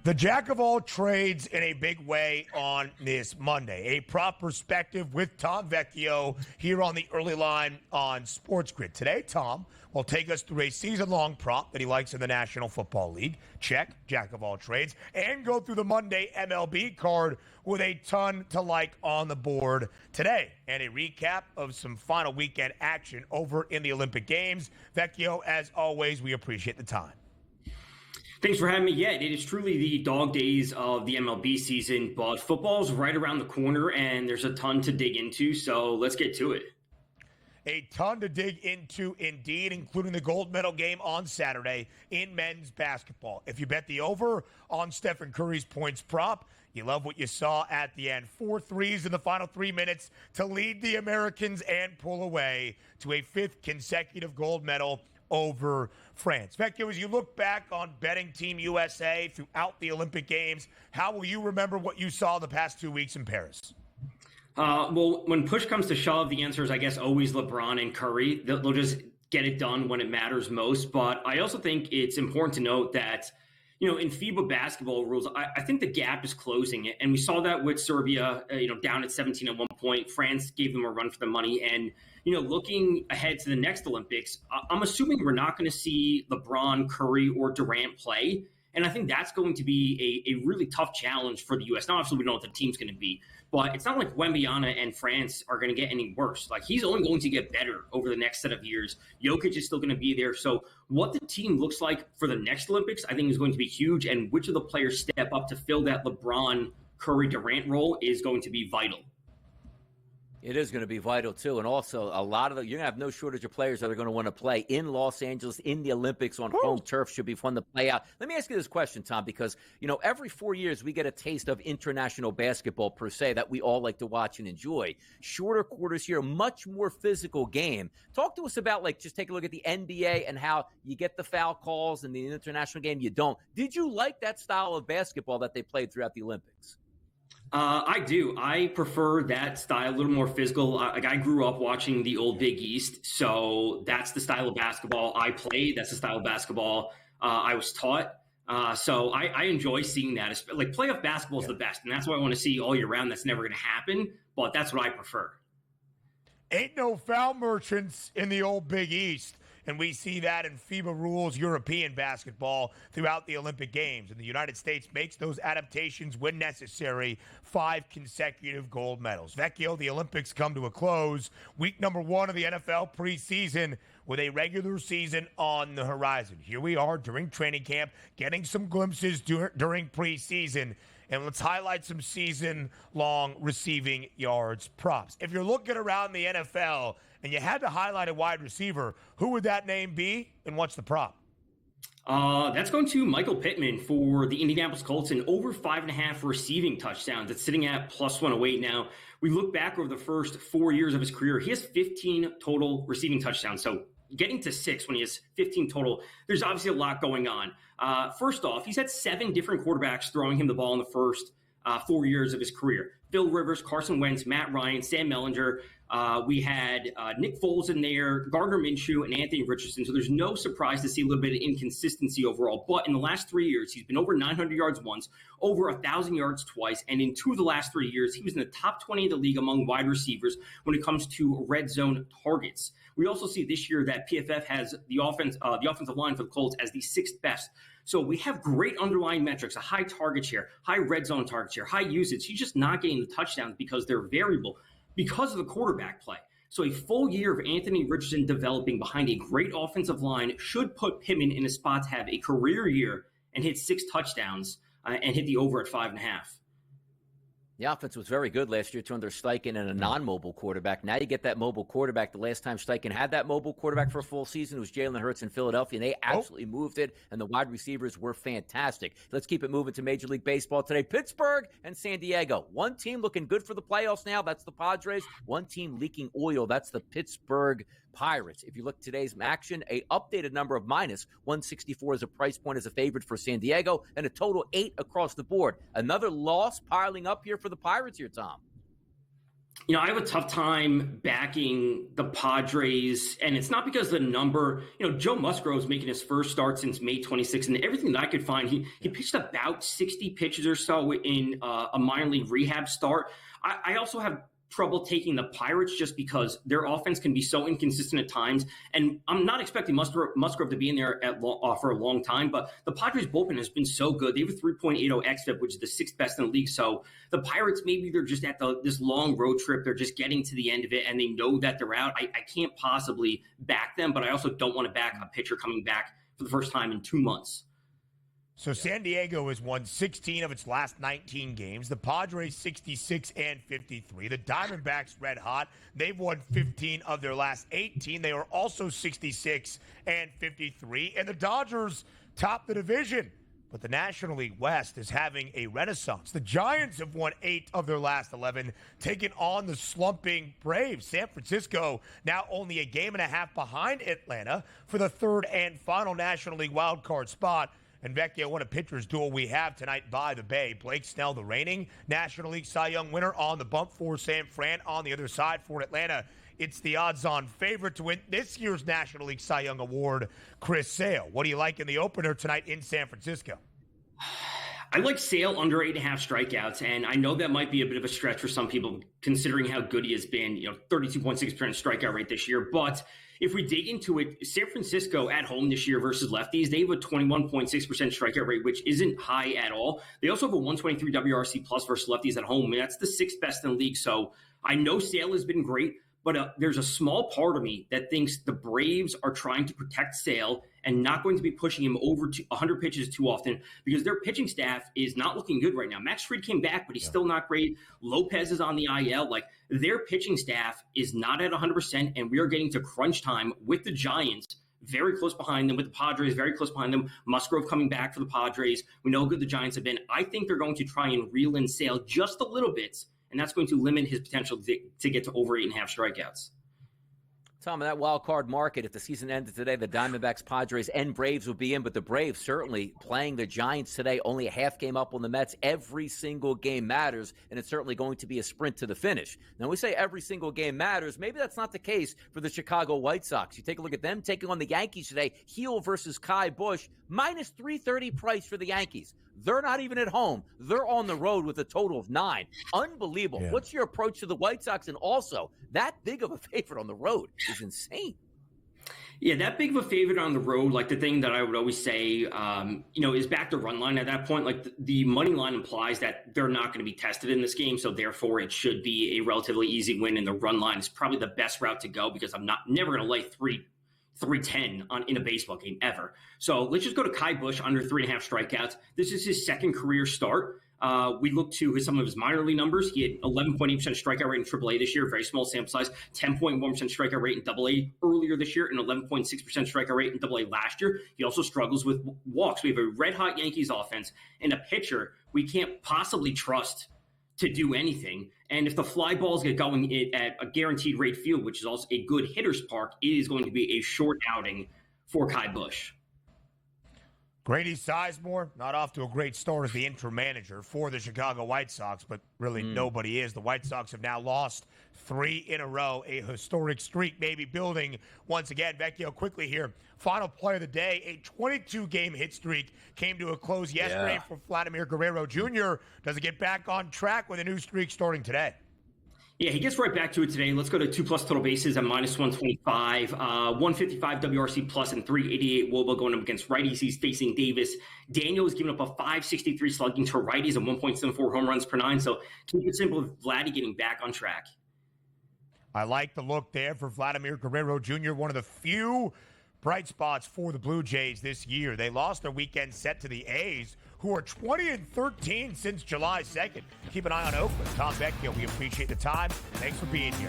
The jack of all trades in a big way on this Monday. A prop perspective with Tom Vecchio here on the early line on SportsGrid. Today, Tom will take us through a season-long prop that he likes in the National Football League. Check, jack of all trades. And go through the Monday MLB card with a ton to like on the board today. And a recap of some final weekend action over in the Olympic Games. Vecchio, as always, we appreciate the time. Thanks for having me. Yeah, it is truly the dog days of the MLB season, but football's right around the corner and there's a ton to dig into, so let's get to it. A ton to dig into indeed, including the gold medal game on Saturday in men's basketball. If you bet the over on Stephen Curry's points prop, you love what you saw at the end. 4 threes in the final 3 minutes to lead the Americans and pull away to a 5th consecutive gold medal over France. Vecchio, as you look back on betting Team USA throughout the Olympic Games, how will you remember what you saw the past 2 weeks in Paris? Well, when push comes to shove, the answer is, I guess, always LeBron and Curry. They'll just get it done when it matters most. But I also think it's important to note that, in FIBA basketball rules, I think the gap is closing. And we saw that with Serbia, down at 17 at one point. France gave them a run for the money. And, looking ahead to the next Olympics, I'm assuming we're not going to see LeBron, Curry, or Durant play. And I think that's going to be a really tough challenge for the U.S. Now, obviously, we know what the team's going to be. But it's not like Wembanyama and France are going to get any worse. Like, he's only going to get better over the next set of years. Jokic is still going to be there. So what the team looks like for the next Olympics, I think, is going to be huge. And which of the players step up to fill that LeBron, Curry, Durant role is going to be vital. It is going to be vital, too. And also, you're going to have no shortage of players that are going to want to play in Los Angeles in the Olympics on home turf. Should be fun to play out. Let me ask you this question, Tom, because, every 4 years we get a taste of international basketball, per se, that we all like to watch and enjoy. Shorter quarters here, much more physical game. Talk to us about, just take a look at the NBA and how you get the foul calls in the international game. You don't. Did you like that style of basketball that they played throughout the Olympics? I do. I prefer that style, a little more physical. I grew up watching the old Big East, so that's the style of basketball I played. That's the style of basketball I was taught. So I enjoy seeing that. Playoff basketball is the best, and that's what I want to see all year round. That's never going to happen, but that's what I prefer. Ain't no foul merchants in the old Big East. And we see that in FIBA rules European basketball throughout the Olympic Games. And the United States makes those adaptations when necessary. 5 consecutive gold medals. Vecchio, the Olympics come to a close. Week number 1 of the NFL preseason with a regular season on the horizon. Here we are during training camp, getting some glimpses during preseason. And let's highlight some season-long receiving yards props. If you're looking around the NFL and you had to highlight a wide receiver, who would that name be and what's the prop? That's going to Michael Pittman for the Indianapolis Colts and over 5.5 receiving touchdowns. It's sitting at plus 108 now. We look back over the first 4 years of his career. He has 15 total receiving touchdowns. So getting to 6 when he has 15 total, there's obviously a lot going on. First off, he's had 7 different quarterbacks throwing him the ball in the first 4 years of his career. Phil Rivers, Carson Wentz, Matt Ryan, Sam Mellinger. We had Nick Foles in there, Gardner Minshew, and Anthony Richardson. So there's no surprise to see a little bit of inconsistency overall. But in the last 3 years, he's been over 900 yards once, over 1,000 yards twice. And in 2 of the last 3 years, he was in the top 20 of the league among wide receivers when it comes to red zone targets. We also see this year that PFF has the offensive line for the Colts as the 6th best. So we have great underlying metrics, a high target share, high red zone target share, high usage. He's just not getting the touchdowns because they're variable because of the quarterback play. So a full year of Anthony Richardson developing behind a great offensive line should put Pittman in a spot to have a career year and hit 6 touchdowns and hit the over at 5.5. The offense was very good last year under Steichen and a non-mobile quarterback. Now you get that mobile quarterback. The last time Steichen had that mobile quarterback for a full season was Jalen Hurts in Philadelphia, and they absolutely moved it, and the wide receivers were fantastic. Let's keep it moving to Major League Baseball today. Pittsburgh and San Diego. One team looking good for the playoffs now. That's the Padres. One team leaking oil. That's the Pittsburgh Pirates. If you look at today's action, a updated number of minus 164 as a price point as a favorite for San Diego, and a total 8 across the board. Another loss piling up here for the Pirates here, Tom. I have a tough time backing the Padres, and it's not because of the number. Joe Musgrove's making his first start since May 26th, and everything that I could find, he pitched about 60 pitches or so in a minor league rehab start. I also have trouble taking the Pirates just because their offense can be so inconsistent at times. And I'm not expecting Musgrove to be in there for a long time, but the Padres bullpen has been so good. They have a 3.80 xFIP, which is the sixth best in the league. So the Pirates, maybe they're just at this long road trip. They're just getting to the end of it and they know that they're out. I can't possibly back them, but I also don't want to back a pitcher coming back for the first time in 2 months. So San Diego has won 16 of its last 19 games. The Padres 66 and 53. The Diamondbacks red hot. They've won 15 of their last 18. They are also 66 and 53. And the Dodgers top the division. But the National League West is having a renaissance. The Giants have won 8 of their last 11, taking on the slumping Braves. San Francisco now only a game and a half behind Atlanta for the third and final National League wildcard spot. And Vecchio, what a pitcher's duel we have tonight by the Bay. Blake Snell, the reigning National League Cy Young winner, on the bump for San Fran. On the other side for Atlanta, it's the odds-on favorite to win this year's National League Cy Young Award, Chris Sale. What do you like in the opener tonight in San Francisco? I like Sale under 8.5 strikeouts, and I know that might be a bit of a stretch for some people considering how good he has been, 32.6% strikeout rate this year. But if we dig into it, San Francisco at home this year versus lefties, they have a 21.6% strikeout rate, which isn't high at all. They also have a 123 WRC plus versus lefties at home, and that's the sixth best in the league. So I know Sale has been great, but there's a small part of me that thinks the Braves are trying to protect Sale and not going to be pushing him over to 100 pitches too often because their pitching staff is not looking good right now. Max Fried came back, but he's still not great. Lopez is on the IL. Their pitching staff is not at 100%, and we are getting to crunch time with the Giants very close behind them, with the Padres very close behind them. Musgrove coming back for the Padres. We know how good the Giants have been. I think they're going to try and reel in Sale just a little bit, and that's going to limit his potential to get to over 8.5 strikeouts. Tom, in that wild card market, if the season ended today, the Diamondbacks, Padres, and Braves would be in, but the Braves certainly playing the Giants today, only a half game up on the Mets. Every single game matters, and it's certainly going to be a sprint to the finish. Now, we say every single game matters. Maybe that's not the case for the Chicago White Sox. You take a look at them taking on the Yankees today, Heel versus Kai Busch, minus 330 price for the Yankees. They're not even at home. They're on the road with a total of 9. Unbelievable. Yeah. What's your approach to the White Sox? And also, that big of a favorite on the road is insane. Yeah, that big of a favorite on the road, the thing that I would always say, is back to run line at that point. The money line implies that they're not going to be tested in this game, so therefore it should be a relatively easy win, and the run line is probably the best route to go because I'm never going to lay 310 in a baseball game ever. So let's just go to Kai Busch under 3.5 strikeouts. This is his second career start. We look to some of his minor league numbers. He had 11.8% strikeout rate in AAA this year, very small sample size, 10.1% strikeout rate in AA earlier this year, and 11.6% strikeout rate in AA last year. He also struggles with walks. We have a red-hot Yankees offense and a pitcher we can't possibly trust to do anything. And if the fly balls get going at a guaranteed rate field, which is also a good hitter's park, it is going to be a short outing for Kai Busch. Grady Sizemore, not off to a great start as the interim manager for the Chicago White Sox, but really nobody is. The White Sox have now lost 3 in a row, a historic streak maybe building once again. Vecchio, quickly here, final play of the day, a 22-game hit streak came to a close yesterday for Vladimir Guerrero Jr. Does it get back on track with a new streak starting today? Yeah, he gets right back to it today. Let's go to 2+ total bases at minus 125, 155 WRC plus and 388 WOBA going up against righties. He's facing Davis. Daniel has given up a 563 slugging to righties and 1.74 home runs per 9. So keep it simple with Vladdy getting back on track. I like the look there for Vladimir Guerrero Jr., one of the few bright spots for the Blue Jays this year. They lost their weekend set to the A's, who are 20-13 since July 2nd. Keep an eye on Oakland. Tom Vecchio, we appreciate the time. Thanks for being here.